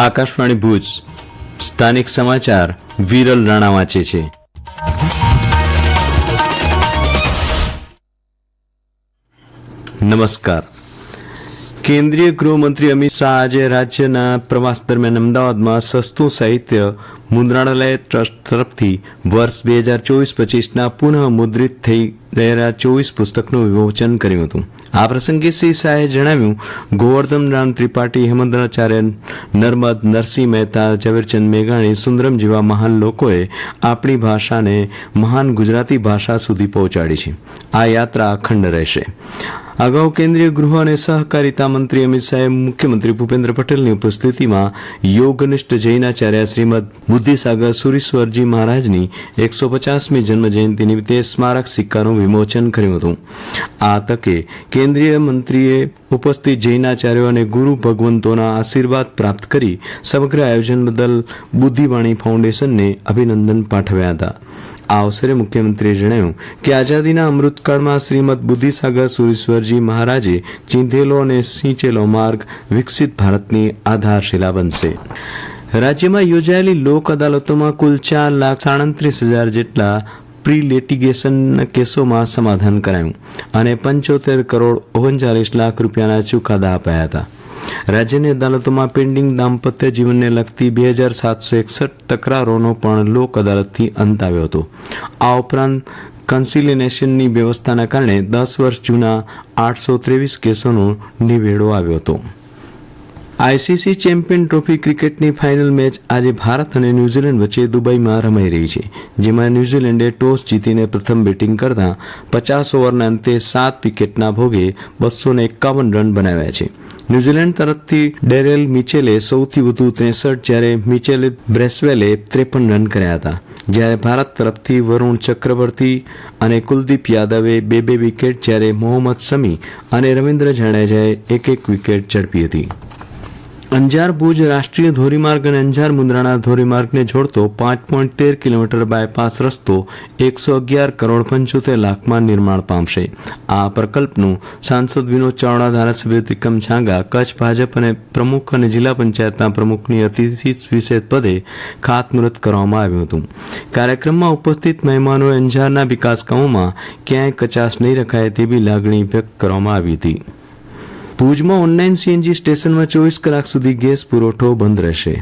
આકાશવાણી ભુજ સ્થાનિક સમાચાર વિરલ રાણા વાંચે છે. નમસ્કાર. કેન્દ્રીય ગૃહમંત્રી અમિત શાહ આજે રાજ્યના પ્રવાસ દરમિયાન અમદાવાદમાં સસ્તું સાહિત્ય મુદ્રણાલય ટ્રસ્ટ તરફથી વર્ષ 2024-25ના પુનઃ મુદ્રિત થઈ રહેલા 24 પુસ્તકનું વિમોચન કર્યું હતું. આ પ્રસંગે શ્રી શાહે જણાવ્યું, ગોવર્ધન રામ ત્રિપાઠી, હેમંદ્રાચાર્ય, નર્મદ, નરસિંહ મહેતા, ઝવેરચંદ મેઘાણી, સુંદરમ જેવા મહાન લોકોએ આપણી ભાષાને મહાન ગુજરાતી ભાષા સુધી પહોંચાડી છે. આ યાત્રા અખંડ રહેશે. અગાઉ કેન્દ્રીય ગૃહ અને સહકારિતા મંત્રી અમિત શાહે મુખ્યમંત્રી ભૂપેન્દ્ર પટેલની ઉપસ્થિતિમાં યોગનિષ્ઠ જૈનાચાર્ય શ્રીમદ બુદ્ધિસાગર સુરીશ્વરજી મહારાજની 150મી જન્મજયંતિ નિમિત્તે સ્મારક સિક્કાનું વિમોચન કર્યું હતું. આ તકે કેન્દ્રીય મંત્રીએ ઉપસ્થિત જૈનાચાર્યો અને ગુરુ ભગવંતોના આશીર્વાદ પ્રાપ્ત કરી સમગ્ર આયોજન બદલ બુદ્ધિવાણી ફાઉન્ડેશનને અભિનંદન પાઠવ્યા હતા. આ અવસરે મુખ્યમંત્રીએ જણાવ્યું કે આઝાદીના અમૃતકાળમાં શ્રીમદ બુદ્ધિસાગર સુરીશ્વરજી મહારાજે ચીંધેલો અને સિંચેલો માર્ગ વિકસિત ભારતની આધારશિલા બનશે. રાજ્યમાં યોજાયેલી લોક અદાલતોમાં કુલ 4,37,000 જેટલા પ્રી લિટિગેશન કેસોમાં સમાધાન કરાયું અને 75 કરોડ 39 લાખ રૂપિયાના ચુકાદા અપાયા હતા. રાજ્યની અદાલતોમાં પેન્ડિંગ દાંપત્ય જીવનને લગતી 2,761 તકરારોનો પણ લોક અદાલતથી અંત આવ્યો હતો. આ ઉપરાંત કન્સિલિનેશનની વ્યવસ્થાના કારણે 10 વર્ષ જૂના 823 કેસોનો નિવેડો આવ્યો હતો. આઈસીસી ચેમ્પિયન ટ્રોફી ક્રિકેટની ફાઇનલ મેચ આજે ભારત અને ન્યૂઝીલેન્ડ વચ્ચે દુબઈમાં રમાઈ રહી છે, જેમાં ન્યૂઝીલેન્ડે ટોસ જીતીને પ્રથમ બેટિંગ કરતા 50 ઓવરના અંતે 7 વિકેટના ભોગે 251 રન બનાવ્યા છે. ન્યૂઝીલેન્ડ તરફથી ડેરેલ મિચેલે સૌથી વધુ 63, જ્યારે મિચેલ બ્રેસવેલે 53 રન કર્યા હતા, જ્યારે ભારત તરફથી વરુણ ચક્રવર્તી અને કુલદીપ યાદવે 2 વિકેટ, જ્યારે મોહમ્મદ શમી અને રવિન્દ્ર જાડેજાએ 1 વિકેટ ઝડપી હતી. અંજાર ભુજ રાષ્ટ્રીય ધોરીમાર્ગ અને અંજાર મુન્દ્રાના ધોરીમાર્ગને જોડતો 5.13 કિલોમીટર બાયપાસ રસ્તો 111 કરોડ 75 લાખમાં નિર્માણ પામશે. આ પ્રકલ્પનું સાંસદ વિનોદ ચાવડા, ધારાસભ્ય ત્રિકમ છાંગા, કચ્છ ભાજપ અને પ્રમુખ અને જિલ્લા પંચાયતના પ્રમુખની અતિથિ વિશેષ પદે ખાતમુહૂર્ત કરવામાં આવ્યું હતું. કાર્યક્રમમાં ઉપસ્થિત મહેમાનોએ અંજારના વિકાસ કામોમાં ક્યાંય કચાશ નહીં રખાય તેવી લાગણી વ્યક્ત કરવામાં આવી હતી. ભુજમાં ઓનલાઈન સીએનજી સ્ટેશનમાં 24 કલાક સુધી ગેસ પુરવઠો બંધ રહેશે.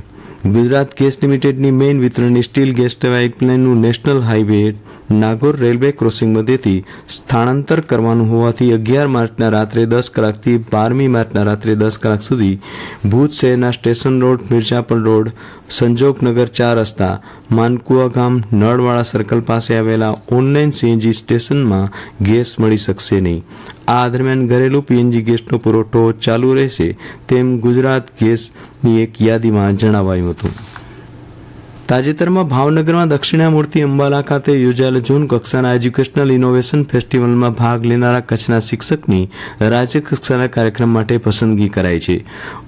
ગુજરાત ગેસ લિમિટેડની મેઇન વિતરણની સ્ટીલ ગેસ પાઇપલાઇનનું national highway Nagor railway crossing મધ્યથી સ્થળાંતર કરવાનું હોવાથી 11 માર્ચના રાત્રે 10 કલાકથી 12મી માર્ચના રાત્રે 10 કલાક સુધી ભુજ શહેરના station road, Mirjapar road, Sanjognagar 4 રસ્તા, માનકુવા ગામ, નળવાળા સર્કલ પાસે આવેલા ઓનલાઈન સીએનજી સ્ટેશનમાં ગેસ મળી શકશે નહીં. આ દરમિયાન ઘરેલું પીએનજી ગેસનો પુરવઠો ચાલુ રહેશે તેમ ગુજરાત ગેસની એક યાદીમાં જણાવાયું હતું. તાજેતરમાં ભાવનગરમાં દક્ષિણામૂર્તિ અંબાલા ખાતે યોજાયેલ ઝોન કક્ષાના એજ્યુકેશનલ ઇનોવેશન ફેસ્ટિવલમાં ભાગ લેનારા કચ્છના શિક્ષકની રાજ્ય કક્ષાના કાર્યક્રમ માટે પસંદગી કરાઈ છે.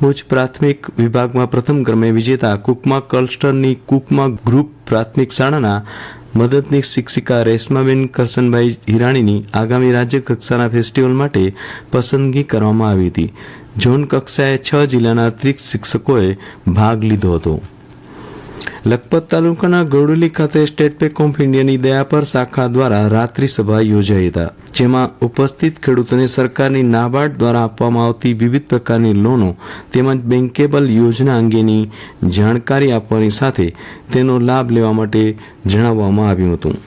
ઉચ્ચ પ્રાથમિક વિભાગમાં પ્રથમ ક્રમે વિજેતા કુકમા ક્લસ્ટરની કુકમા ગ્રુપ પ્રાથમિક શાળાના મદદનીશ શિક્ષિકા રેશમાબેન કરશનભાઈ હિરાણીની આગામી રાજ્ય કક્ષાના ફેસ્ટિવલ માટે પસંદગી કરવામાં આવી હતી. ઝોન કક્ષાએ 6 જિલ્લાના 30 શિક્ષકોએ ભાગ લીધો હતો. લખપત તાલુકાના ગોડુલી ખાતે સ્ટેટ બેંક ઓફ ઇન્ડિયાની દયાપર શાખા દ્વારા રાત્રિ સભા યોજાઈ હતા, જેમાં ઉપસ્થિત ખેડૂતોને સરકારની નાબાર્ડ દ્વારા આપવામાં આવતી વિવિધ પ્રકારની લોનો તેમજ બેન્કેબલ યોજના અંગેની જાણકારી આપવાની સાથે તેનો લાભ લેવા માટે જણાવવામાં આવ્યું હતું.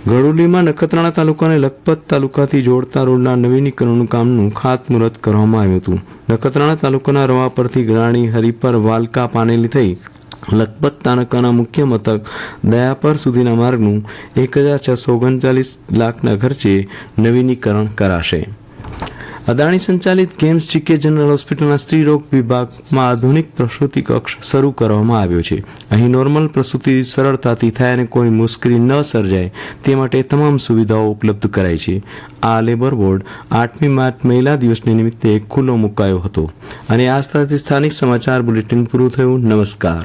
ગડોલીમાં નખત્રાણા તાલુકાને લખપત તાલુકાથી જોડતા રોડના નવીનીકરણનું કામનું ખાતમુહૂર્ત કરવામાં આવ્યું હતું. નખત્રાણા તાલુકાના રવાપરથી ગરાણી, હરિપર, વાલકા, પાનેલી થઈ લખપત તાલુકાના મુખ્ય મથક દયાપર સુધીના માર્ગનું 1,639 લાખના ખર્ચે નવીનીકરણ કરાશે. અદાણી સંચાલિત ગેમ્સ જીકે જનરલ હોસ્પિટલના સ્ત્રીરોગ વિભાગમાં આધુનિક પ્રસૂતિ કક્ષ શરૂ કરવામાં આવ્યો છે. અહીં નોર્મલ પ્રસૂતિ સરળતાથી થાય અને કોઈ મુશ્કેલી ન સર્જાય તે માટે તમામ સુવિધાઓ ઉપલબ્ધ કરાઈ છે. આ લેબર વોર્ડ 8મી માર્ચ મહિલા દિવસની નિમિત્તે ખુલ્લો મુકાયો હતો. અને આ સાથે સ્થાનિક સમાચાર બુલેટિન પૂરું થયું. નમસ્કાર.